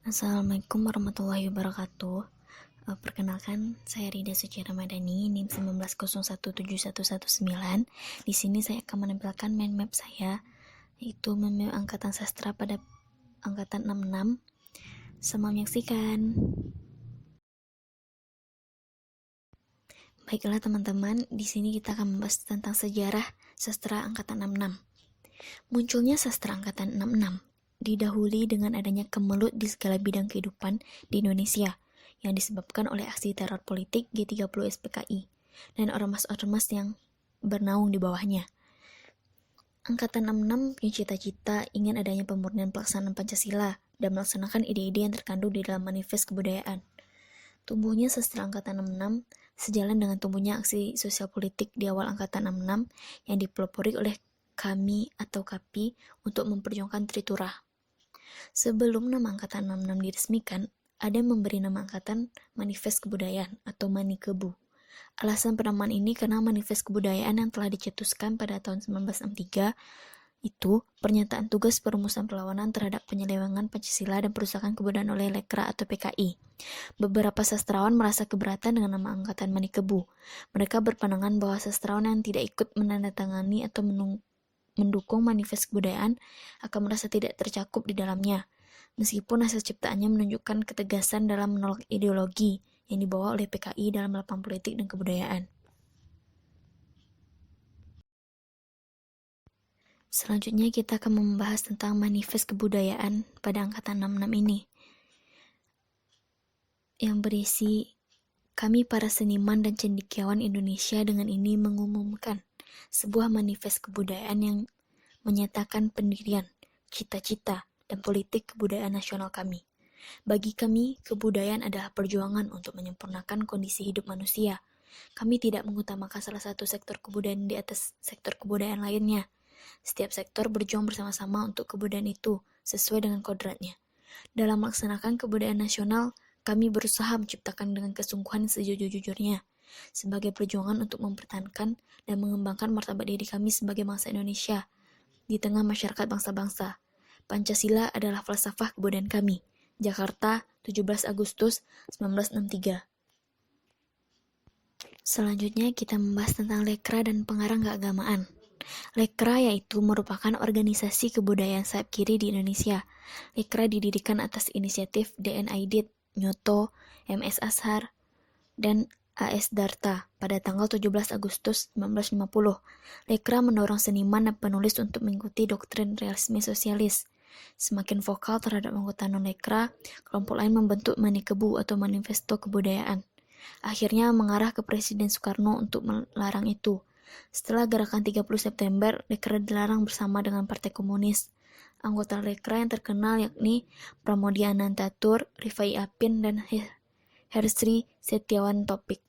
Assalamualaikum warahmatullahi wabarakatuh. Perkenalkan, saya Rida Suci Ramadhani, NIM 19017119. Di sini saya akan menampilkan mind map saya, yaitu mind map angkatan sastra pada angkatan 66. Selamat menyaksikan. Baiklah teman-teman, di sini kita akan membahas tentang sejarah sastra angkatan 66. Munculnya sastra angkatan 66 didahului dengan adanya kemelut di segala bidang kehidupan di Indonesia yang disebabkan oleh aksi teror politik G30 SPKI dan ormas-ormas yang bernaung di bawahnya. Angkatan 66 punya cita-cita ingin adanya pemurnian pelaksanaan Pancasila dan melaksanakan ide-ide yang terkandung di dalam manifest kebudayaan. Tumbuhnya sastra angkatan 66 sejalan dengan tumbuhnya aksi sosial politik di awal angkatan 66 yang dipelopori oleh kami atau KAPI untuk memperjuangkan Triturah. Sebelum nama angkatan 66 diresmikan, ada yang memberi nama angkatan Manifest Kebudayaan atau Manikebu. Alasan penamaan ini karena manifest kebudayaan yang telah dicetuskan pada tahun 1963 itu pernyataan tugas perumusan perlawanan terhadap penyelewengan Pancasila dan perusahaan kebudayaan oleh Lekra atau PKI. Beberapa sastrawan merasa keberatan dengan nama angkatan Manikebu. Mereka berpandangan bahwa sastrawan yang tidak ikut menandatangani atau mendukung manifest kebudayaan akan merasa tidak tercakup di dalamnya, meskipun hasil ciptaannya menunjukkan ketegasan dalam menolak ideologi yang dibawa oleh PKI dalam lapangan politik dan kebudayaan. Selanjutnya kita akan membahas tentang manifest kebudayaan pada angkatan 66 ini, yang berisi, kami para seniman dan cendekiawan Indonesia dengan ini mengumumkan sebuah manifest kebudayaan yang menyatakan pendirian, cita-cita, dan politik kebudayaan nasional kami. Bagi kami, kebudayaan adalah perjuangan untuk menyempurnakan kondisi hidup manusia. Kami tidak mengutamakan salah satu sektor kebudayaan di atas sektor kebudayaan lainnya. Setiap sektor berjuang bersama-sama untuk kebudayaan itu, sesuai dengan kodratnya. Dalam melaksanakan kebudayaan nasional, kami berusaha menciptakan dengan kesungguhan sejujur-jujurnya, sebagai perjuangan untuk mempertahankan dan mengembangkan martabat diri kami sebagai bangsa Indonesia di tengah masyarakat bangsa-bangsa. Pancasila adalah falsafah kebudayaan kami. Jakarta, 17 Agustus 1963. Selanjutnya kita membahas tentang Lekra dan pengarang keagamaan. Lekra yaitu merupakan organisasi kebudayaan sayap kiri di Indonesia. Lekra didirikan atas inisiatif DN Aidit, Nyoto, MS Ashar, dan AS Darta pada tanggal 17 Agustus 1950. Lekra mendorong seniman dan penulis untuk mengikuti doktrin realisme sosialis. Semakin vokal terhadap anggota non-lekra, kelompok lain membentuk Manikebu atau Manifesto Kebudayaan. Akhirnya mengarah ke Presiden Soekarno untuk melarang itu. Setelah gerakan 30 September, Lekra dilarang bersama dengan Partai Komunis. Anggota Lekra yang terkenal yakni Pramoedya Anantatur, Rifai Apin, dan Hersri Setiawan Topik.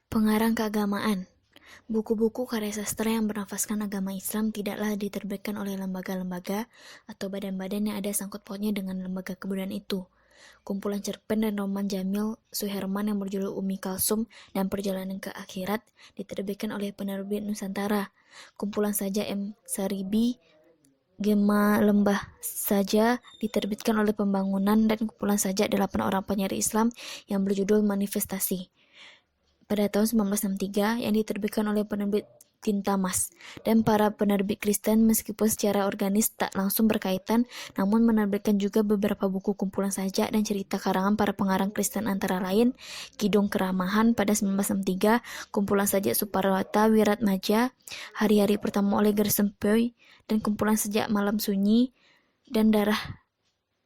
Pengarang keagamaan. Buku-buku karya sastra yang bernafaskan agama Islam tidaklah diterbitkan oleh lembaga-lembaga atau badan-badan yang ada sangkut pautnya dengan lembaga kebudayaan itu. Kumpulan cerpen dan roman Jamil Suherman yang berjudul Umi Kalsum dan Perjalanan ke Akhirat diterbitkan oleh penerbit Nusantara. Kumpulan saja M. Saribi Gema Lembah saja diterbitkan oleh Pembangunan, dan kumpulan saja 8 orang penyari Islam yang berjudul Manifestasi pada tahun 1963 yang diterbitkan oleh penerbit Tinta Mas, dan para penerbit Kristen meskipun secara organis tak langsung berkaitan, namun menerbitkan juga beberapa buku kumpulan sajak dan cerita karangan para pengarang Kristen antara lain Kidung Keramahan pada 1963, kumpulan sajak Suparwata Wiratmaja, Hari-Hari Pertama oleh Gersempoi, dan kumpulan sajak Malam Sunyi dan Darah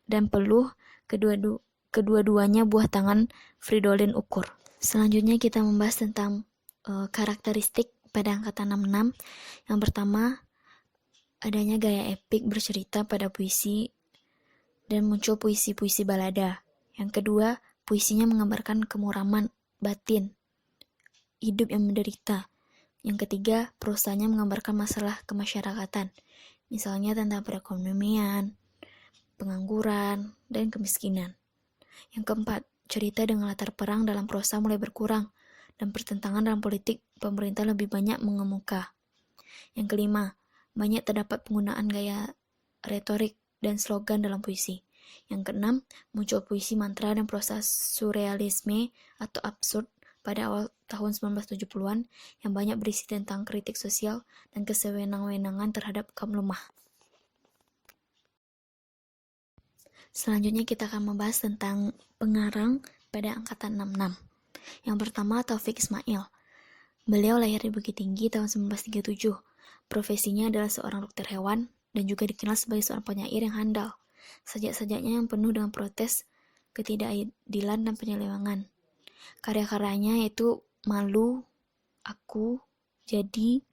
dan Peluh, kedua-duanya buah tangan Fridolin Ukur. Selanjutnya kita membahas tentang karakteristik pada angkatan 66. Yang pertama, adanya gaya epik bercerita pada puisi dan muncul puisi-puisi balada. Yang kedua, puisinya menggambarkan kemuraman batin, hidup yang menderita. Yang ketiga, prosanya menggambarkan masalah kemasyarakatan, misalnya tentang perekonomian, pengangguran, dan kemiskinan. Yang keempat, cerita dengan latar perang dalam prosa mulai berkurang, dan pertentangan dalam politik pemerintah lebih banyak mengemuka. Yang kelima, banyak terdapat penggunaan gaya retorik dan slogan dalam puisi. Yang keenam, muncul puisi mantra dan prosa surrealisme atau absurd pada awal tahun 1970-an yang banyak berisi tentang kritik sosial dan kesewenang-wenangan terhadap kaum lemah. Selanjutnya kita akan membahas tentang pengarang pada angkatan 66. Yang pertama, Taufik Ismail. Beliau lahir di Bukit Tinggi tahun 1937. Profesinya adalah seorang dokter hewan dan juga dikenal sebagai seorang penyair yang handal. Sajak-sajaknya yang penuh dengan protes, ketidakadilan, dan penyelewengan. Karya-karyanya yaitu Malu, Aku, Jadi,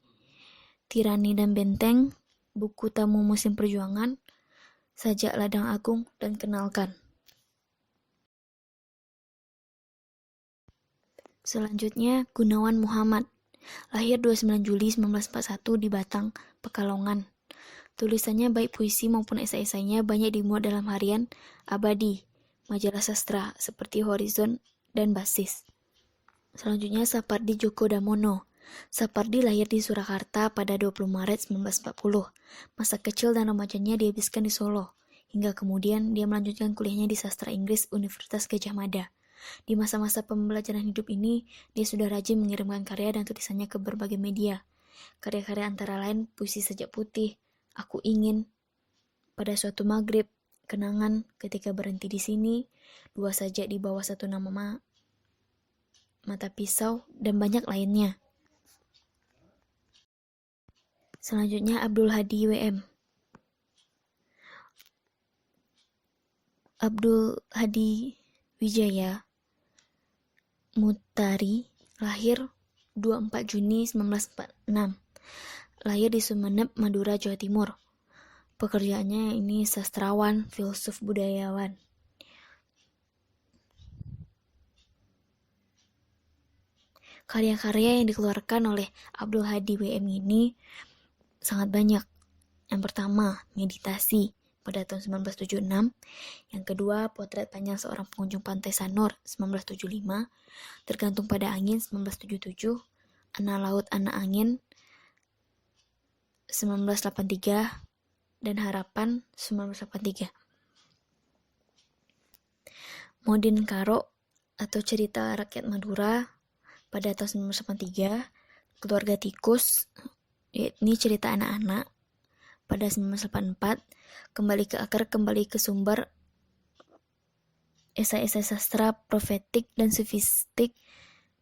Tirani dan Benteng, Buku Tamu Musim Perjuangan, Sajak Ladang Agung, dan Kenalkan. Selanjutnya, Gunawan Muhammad. Lahir 29 Juli 1941 di Batang, Pekalongan. Tulisannya baik puisi maupun esai-esainya banyak dimuat dalam harian Abadi, majalah sastra seperti Horizon dan Basis. Selanjutnya, Sapardi Djoko Damono. Sapardi lahir di Surakarta pada 20 Maret 1940. Masa kecil dan remajanya dihabiskan di Solo, hingga kemudian dia melanjutkan kuliahnya di Sastra Inggris Universitas Gadjah Mada. Di masa-masa pembelajaran hidup ini, dia sudah rajin mengirimkan karya dan tulisannya ke berbagai media. Karya-karya antara lain puisi Sajak Putih, Aku Ingin, Pada Suatu Maghrib, Kenangan, Ketika Berhenti di Sini, Dua Sajak di Bawah Satu Nama Mata Pisau, dan banyak lainnya. Selanjutnya, Abdul Hadi WM. Abdul Hadi Wijaya Mutari lahir 24 Juni 1946. Lahir di Sumeneb, Madura, Jawa Timur. Pekerjaannya ini sastrawan, filsuf, budayawan. Karya-karya yang dikeluarkan oleh Abdul Hadi WM ini sangat banyak. Yang pertama, Meditasi pada tahun 1976. Yang kedua, Potret Panjang Seorang Pengunjung Pantai Sanur 1975. Tergantung Pada Angin 1977. Anak Laut Anak Angin 1983 dan Harapan 1983. Modin Karo atau Cerita Rakyat Madura pada tahun 1983. Keluarga Tikus, ini cerita anak-anak pada 1984. Kembali ke Akar, Kembali ke Sumber, esai-esai sastra profetik dan sufistik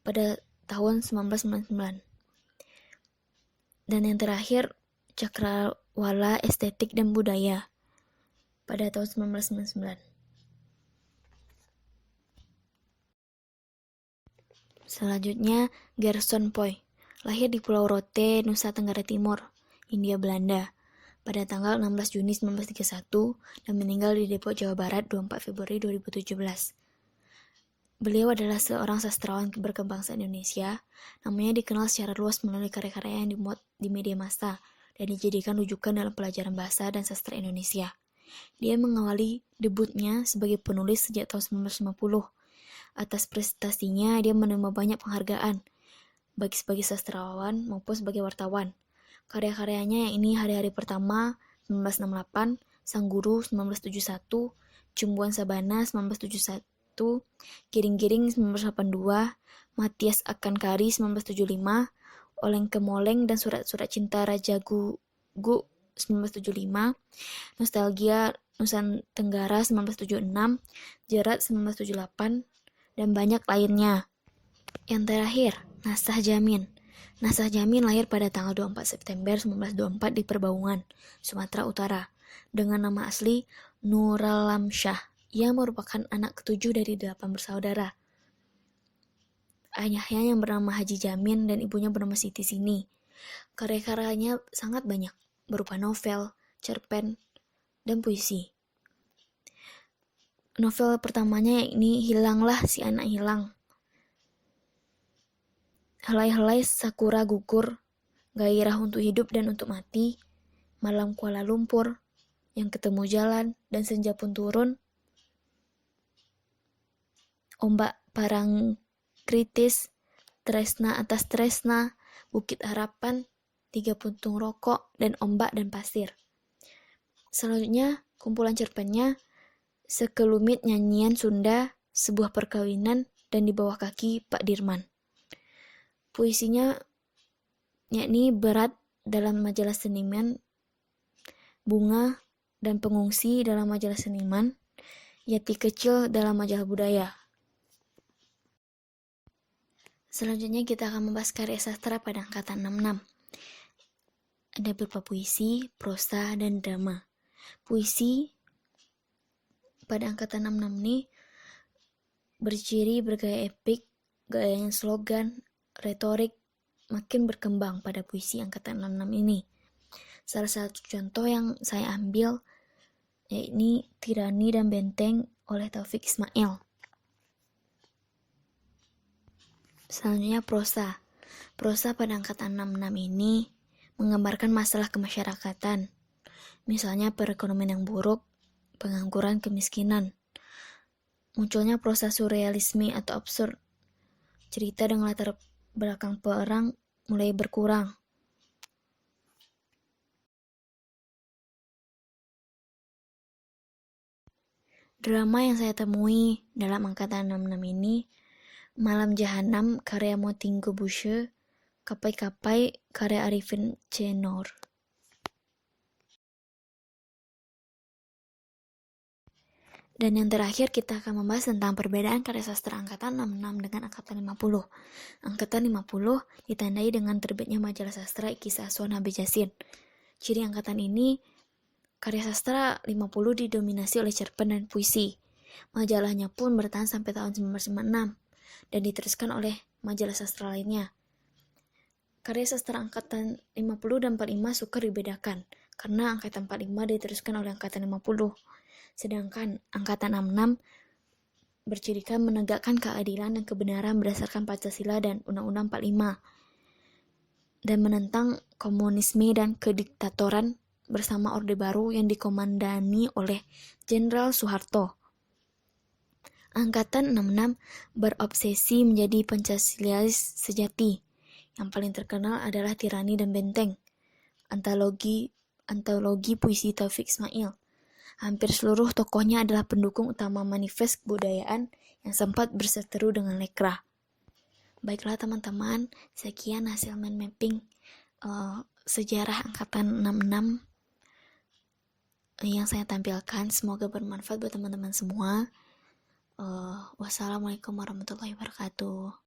pada tahun 1999. Dan yang terakhir, Cakrawala Estetik dan Budaya pada tahun 1999. Selanjutnya, Gerson Poy. Lahir di Pulau Rote, Nusa Tenggara Timur, Hindia Belanda pada tanggal 16 Juni 1931 dan meninggal di Depok, Jawa Barat 24 Februari 2017. Beliau adalah seorang sastrawan berkebangsaan Indonesia. Namanya dikenal secara luas melalui karya-karya yang dimuat di media massa dan dijadikan rujukan dalam pelajaran bahasa dan sastra Indonesia. Dia mengawali debutnya sebagai penulis sejak tahun 1950. Atas prestasinya, dia menerima banyak penghargaan, baik sebagai sastrawan maupun sebagai wartawan. Karya-karyanya yang ini Hari-Hari Pertama 1968, Sang Guru 1971, Cumbuan Sabana 1971, Giring-Giring 1982, Matias Akan Kari 1975, Oleng Kemoleng dan Surat-Surat Cinta Raja Gugu 1975, Nostalgia Nusantara 1976, Jerat 1978, dan banyak lainnya. Yang terakhir, Nasah Jamin. Nasah Jamin lahir pada tanggal 24 September 1924 di Perbaungan, Sumatera Utara, dengan nama asli Nuralamsyah. Ia merupakan anak ketujuh dari 8 bersaudara. Ayahnya yang bernama Haji Jamin dan ibunya bernama Siti Sini. Karya-karyanya sangat banyak, berupa novel, cerpen, dan puisi. Novel pertamanya yakni Hilanglah Si Anak Hilang, Helai-helai Sakura Gugur, Gairah Untuk Hidup dan Untuk Mati, Malam Kuala Lumpur, Yang Ketemu Jalan, dan Senja Pun Turun, Ombak Parang Kritis, Tresna Atas Tresna, Bukit Harapan, 3 Puntung Rokok, dan Ombak dan Pasir. Selanjutnya, kumpulan cerpennya Sekelumit nyanyian Sunda, sebuah perkawinan, dan di bawah kaki Pak Dirman. Puisinya yakni Berat dalam majalah Seniman, Bunga dan Pengungsi dalam majalah Seniman, Yati Kecil dalam majalah Budaya. Selanjutnya kita akan membahas karya sastra pada angkatan 66. Ada berupa puisi, prosa, dan drama. Puisi pada angkatan 66 ini berciri bergaya epik, gaya yang slogan, retorik makin berkembang pada puisi angkatan 66 ini. Salah satu contoh yang saya ambil yakni Tirani dan Benteng oleh Taufik Ismail. Selanjutnya prosa. Prosa pada angkatan 66 ini menggambarkan masalah kemasyarakatan. Misalnya perekonomian yang buruk, pengangguran, kemiskinan. Munculnya prosa surrealisme atau absurd. Cerita dengan latar belakang perang mulai berkurang. Drama yang saya temui dalam angkatan 66 ini, Malam Jahanam karya Motinggo Bushe, Kapai-Kapai karya Arifin C. Noor. Dan yang terakhir kita akan membahas tentang perbedaan karya sastra angkatan 66 dengan angkatan 50. Angkatan 50 ditandai dengan terbitnya majalah sastra Kisah Aswan Habib Yasin. Ciri angkatan ini, karya sastra 50 didominasi oleh cerpen dan puisi. Majalahnya pun bertahan sampai tahun 1956 dan diteruskan oleh majalah sastra lainnya. Karya sastra angkatan 50 dan 45 sukar dibedakan, karena angkatan 45 diteruskan oleh angkatan 50. Sedangkan angkatan 66 bercirikan menegakkan keadilan dan kebenaran berdasarkan Pancasila dan Undang-Undang 45, dan menentang komunisme dan kediktatoran bersama Orde Baru yang dikomandani oleh Jenderal Soeharto. Angkatan 66 berobsesi menjadi Pancasilais sejati. Yang paling terkenal adalah Tirani dan Benteng, antologi puisi Taufik Ismail. Hampir seluruh tokohnya adalah pendukung utama manifest kebudayaan yang sempat berseteru dengan Lekra. Baiklah teman-teman, sekian hasil mind mapping sejarah angkatan 66 yang saya tampilkan. Semoga bermanfaat buat teman-teman semua. Wassalamualaikum warahmatullahi wabarakatuh.